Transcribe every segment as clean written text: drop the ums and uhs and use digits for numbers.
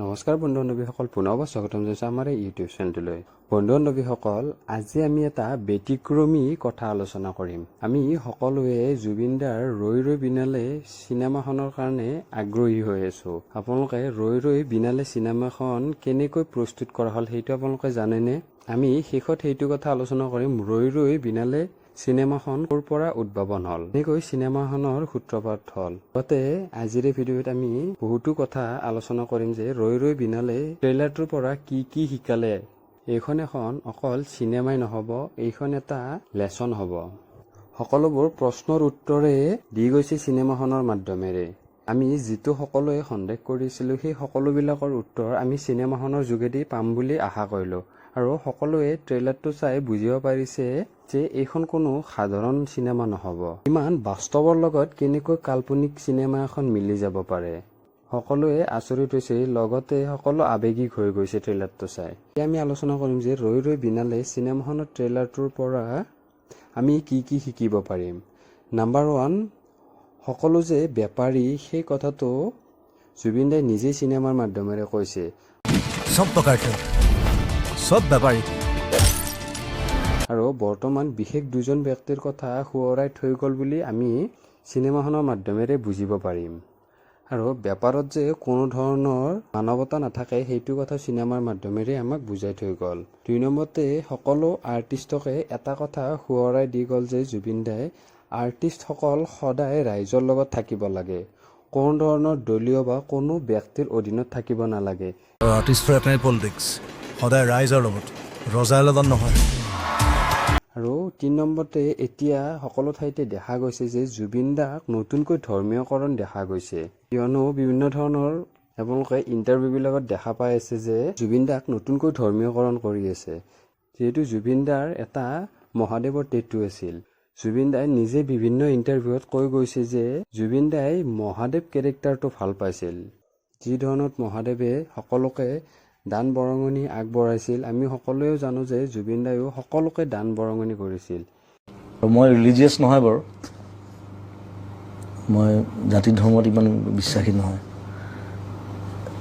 নমস্কাৰ বন্ধু-বান্ধৱীসকল, পুনৰ স্বাগতম জনাইছোঁ আমাৰ এই ইউটিউব চেনেলটোলৈ। বন্ধু-বান্ধৱীসকল, আজি আমি এটা ব্যতিক্ৰমী কথা আলোচনা কৰিম। আমি সকলোৱে জুবিন দাৰ ৰৈ ৰৈ বিনালে চিনেমাখনৰ কাৰণে আগ্ৰহী হৈ আছোঁ। আপোনালোকে ৰৈ ৰৈ বিনালে চিনেমাখন কেনেকৈ প্ৰস্তুত কৰা হ'ল সেইটো আপোনালোকে জানেনে? আমি শেষত সেইটো কথা আলোচনা কৰিম। ৰৈ ৰৈ বিনালে চিনেমাখন ক'ৰ পৰা উদ্ভাৱন হ'ল, এনেকৈ চিনেমাখনৰ সূত্ৰপাত হ'ল। লগতে আজিৰ এই ভিডিঅ'ত আমি বহুতো কথা আলোচনা কৰিম যে ৰৈ ৰৈ বিনালে ট্ৰেইলাৰটোৰ পৰা কি কি শিকালে। এইখন এখন অকল চিনেমাই নহ'ব, এইখন এটা লেচন হ'ব। সকলোবোৰ প্ৰশ্নৰ উত্তৰে দি গৈছে চিনেমাখনৰ মাধ্যমেৰে। আমি যিটো সকলোৱে সন্দেহ কৰিছিলোঁ সেই সকলোবিলাকৰ উত্তৰ আমি চিনেমাখনৰ যোগেদি পাম বুলি আশা কৰিলোঁ। আৰু সকলোৱে ট্ৰেইলাৰটো চাই বুজিব পাৰিছে যে এইখন কোনো সাধাৰণ চিনেমা নহ'ব। ইমান বাস্তৱৰ লগত কেনেকৈ কাল্পনিক চিনেমা এখন মিলি যাব পাৰে, সকলোৱে আচৰিত হৈছে। লগতে সকলো আৱেগিক হৈ গৈছে ট্ৰেইলাৰটো চাই। এতিয়া আমি আলোচনা কৰিম যে ৰৈ ৰৈ বিনালে চিনেমাখনৰ ট্ৰেইলাৰটোৰ পৰা আমি কি কি শিকিব পাৰিম। নাম্বাৰ 1, সকলো যে বেপাৰী সেই কথাটো জুবিন দাই নিজেই চিনেমাৰ মাধ্যমেৰে কৈছে। সব প্ৰকাৰ সব বেপাৰী আৰু বৰ্তমান বিশেষ দুজন ব্যক্তিৰ কথা সোঁৱৰাই থৈ গ'ল বুলি আমি চিনেমাখনৰ মাধ্যমেৰে বুজিব পাৰিম। আৰু বেপাৰত যে কোনো ধৰণৰ মানৱতা নাথাকে সেইটো কথা চিনেমাৰ মাধ্যমেৰে আমাক বুজাই থৈ গ'ল। 2 নম্বৰতে সকলো আৰ্টিষ্টকে এটা কথা সোঁৱৰাই দি গ'ল যে জুবিন দাই আৰ্টিষ্টসকল সদায় ৰাইজৰ লগত থাকিব লাগে, কোনো ধৰণৰ দলীয় বা কোনো ব্যক্তিৰ অধীনত থাকিব নালাগে। আৰ্টিষ্টৰ এটাই পলিটিক্স, সদায় ৰাইজৰ লগত, ৰজাৰ লগত নহয়। আৰু 3 নম্বৰতে এতিয়া সকলো ঠাইতে দেখা গৈছে যে জুবিন দাক নতুনকৈ ধৰ্মীয়কৰণ দেখা গৈছে। কিয়নো বিভিন্ন ধৰণৰ আপোনালোকে ইণ্টাৰভিউবিলাকত দেখা পাই আছে যে জুবিন দাক নতুনকৈ ধৰ্মীয়কৰণ কৰি আছে। যিহেতু জুবিন দাৰ এটা মহাদেৱৰ টেটু আছিল। জুবিন দাই নিজে বিভিন্ন ইণ্টাৰভিউত কৈ গৈছে যে জুবিন দাই মহাদেৱ কেৰেক্টাৰটো ভাল পাইছিল। যি ধৰণত মহাদেৱে সকলোকে দান বৰঙণি আগবঢ়াইছিল, আমি সকলোৱেও জানো যে জুবিন দায়ো সকলোকে দান বৰঙণি কৰিছিল। মই ৰিলিজিয়াছ নহয় বাৰু, মই জাতি ধৰ্মত ইমান বিশ্বাসী নহয়,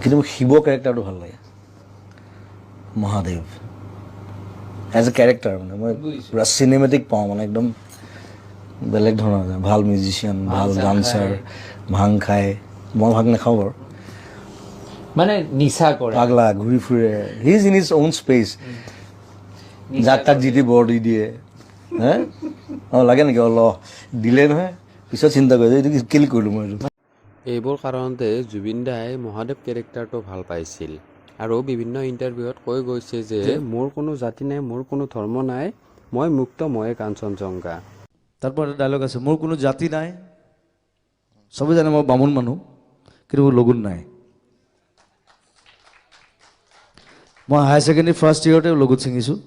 কিন্তু মোৰ শিৱ কেৰেক্টাৰটো ভাল লাগে। মহাদেৱ এজ এ কেৰেক্টাৰ মানে মই পুৰা চিনেমেটিক পাওঁ, মানে একদম বেলেগ ধৰণৰ। ভাল মিউজিচিয়ান, ভাল ডান্সাৰ, ভাং খায়। মই ভাং নাখাওঁ বাৰু, মানে নিচা কৰে, পাগলা ঘূৰি ফুৰে। He is in his own space. যাক তাক জিতি বৰ দি দিয়ে। হে লাগে নেকি? দিলে নহয়, পিছত চিন্তা কৰিছে এইটো কেলে কৰিলোঁ মই। এইবোৰ কাৰণতে জুবিন দাই মহাদেৱ কেৰেক্টাৰটো ভাল পাইছিল। আৰু বিভিন্ন ইণ্টাৰভিউত কৈ গৈছে যে মোৰ কোনো জাতি নাই, মোৰ কোনো ধৰ্ম নাই, মই মুক্ত, ময়ে কাঞ্চনজংঘা। তাৰপৰ একটা ডায়লগ আছে, মোৰ কোনো জাতি নাই, সবে জানে মই বামুণ মানুহ, কিন্তু মোৰ লগুণ নাই। মই হায়াৰ ছেকেণ্ডেৰী ফাৰ্ষ্ট ইয়েৰতে লগুণ ছিঙিছোঁ,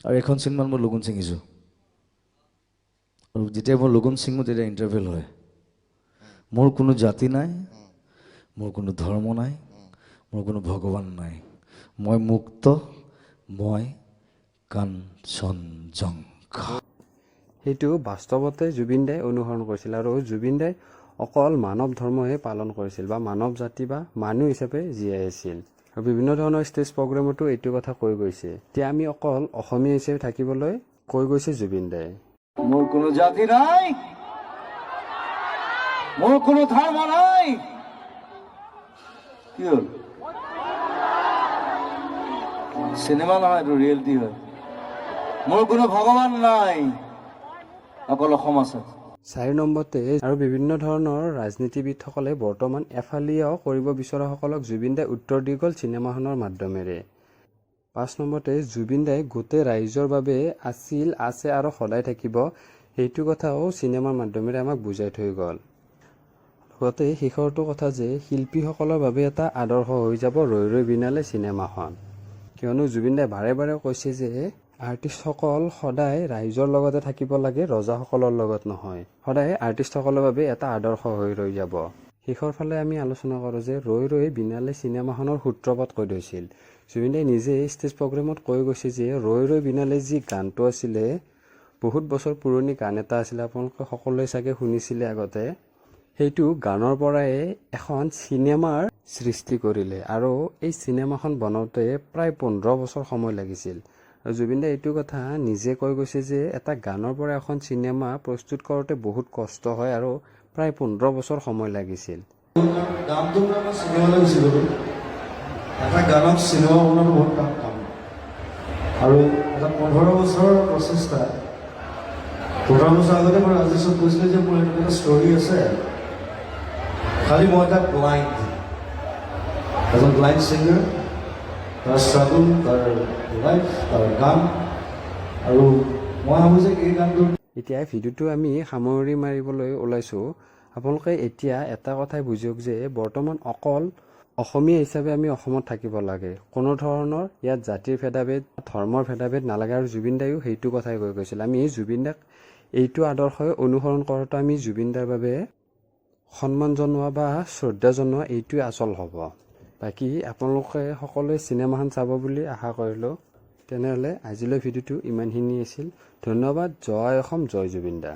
আৰু এখন চিনেমাত মই লগুণ ছিঙিছোঁ। আৰু যেতিয়া মই লগুণ ছিঙো তেতিয়া ইণ্টাৰভেল হয়। মোৰ কোনো জাতি নাই, মোৰ কোনো ধৰ্ম নাই, মোৰ কোনো ভগৱান নাই, মই মুক্ত, মই কাঞ্চনজংঘা। সেইটো বাস্তৱতে জুবিন দাই অনুসৰণ কৰিছিল। আৰু জুবিন দাই অকল মানৱ ধৰ্মহে পালন কৰিছিল বা মানৱ জাতি বা মানুহ হিচাপে জীয়াই আছিল। আৰু বিভিন্ন ধৰণৰ ষ্টেজ প্ৰগ্ৰেমতো এইটো কথা কৈ গৈছে। এতিয়া আমি অকল অসমীয়া হিচাপে থাকিবলৈ কৈ গৈছে জুবিন দাই। মোৰ কোনো জাতি নাই, মোৰ কোনো ধৰ্ম নাই। কি হ'ল? চিনেমা নহয়, এইটো ৰিয়েলিটি হয়। মোৰ কোনো ভগৱান নাই, অকল অসম আছে। 4 নম্বৰতে আৰু বিভিন্ন ধৰণৰ ৰাজনীতিবিদসকলে বৰ্তমান এফালিয়াও কৰিব বিচৰাসকলক জুবিন দাই উত্তৰ দি গ'ল চিনেমাখনৰ মাধ্যমেৰে। 5 নম্বৰতে জুবিন দাই গোটেই ৰাইজৰ বাবে আছিল, আছে আৰু সদায় থাকিব, সেইটো কথাও চিনেমাৰ মাধ্যমেৰে আমাক বুজাই থৈ গ'ল। লগতে শেষৰটো কথা যে শিল্পীসকলৰ বাবে এটা আদৰ্শ হৈ যাব ৰৈ ৰৈ বিনালে চিনেমাখন। কিয়নো জুবিন দাই বাৰে বাৰে কৈছে যে আৰ্টিষ্টসকল সদায় ৰাইজৰ লগতে থাকিব লাগে, ৰজাসকলৰ লগত নহয়। সদায় আৰ্টিষ্টসকলৰ বাবে এটা আদৰ্শ হৈ ৰৈ যাব। শেষৰ ফালে আমি আলোচনা কৰোঁ যে ৰৈ ৰৈ বিনালে চিনেমাখনৰ সূত্ৰপাত কৈ থৈছিল। জুবিন দাই নিজে ষ্টেজ প্ৰগ্ৰেমত কৈ গৈছে যে ৰৈ ৰৈ বিনালে যি গানটো আছিলে, বহুত বছৰ পুৰণি গান এটা আছিলে, আপোনালোকে সকলোৱে চাগে শুনিছিলে আগতে। সেইটো গানৰ পৰাই এখন চিনেমাৰ সৃষ্টি কৰিলে আৰু এই চিনেমাখন বনাওঁতে প্ৰায় 15 বছৰ সময় লাগিছিল। আৰু জুবিন দাই এইটো কথা নিজে কৈ গৈছে যে এটা গানৰ পৰা এখন চিনেমা প্ৰস্তুত কৰোঁতে বহুত কষ্ট হয় আৰু প্ৰায় 15 বছৰ সময় লাগিছিল। দামটো আমাৰ চিনেমালৈ গুচি গ'লো। এটা গানক চিনেমা বনোৱাটো বহুত টান কাম আৰু এটা 15 বছৰৰ প্ৰচেষ্টা। 15 বছৰ আগতে মই ৰাজেশক কৈছিলোঁ যে মোৰ এনেকুৱা এটা ষ্টৰী আছে, খালি মই এটা ব্লাইণ্ড, এজন ব্লাইণ্ড ছিংগাৰ, তাৰ ষ্ট্ৰাগল, তাৰ লাইফ, তাৰ গান, আৰু মই ভাবোঁ যে এই গানটোৰ এতিয়া ভিডিঅ'টো আমি সামৰি মাৰিবলৈ ওলাইছোঁ। আপোনালোকে এতিয়া এটা কথাই বুজক যে বৰ্তমান অকল অসমীয়া হিচাপে আমি অসমত থাকিব লাগে, কোনো ধৰণৰ ইয়াত জাতিৰ ভেদাভেদ, ধৰ্মৰ ভেদাভেদ নালাগে। আৰু জুবিন দায়ো সেইটো কথাই কৈ গৈছিল। আমি জুবিন দাক এইটো আদৰ্শই অনুসৰণ কৰাটো আমি জুবিন দাৰ বাবে সন্মান জনোৱা বা শ্ৰদ্ধা জনোৱা এইটোৱে আচল হ'ব। বাকী আপোনালোকে সকলোৱে চিনেমাখন চাব বুলি আশা কৰিলোঁ। তেনেহ'লে আজিলৈ ভিডিঅ'টো ইমানখিনি আছিল। ধন্যবাদ। জয় অসম, জয় জুবিন দা।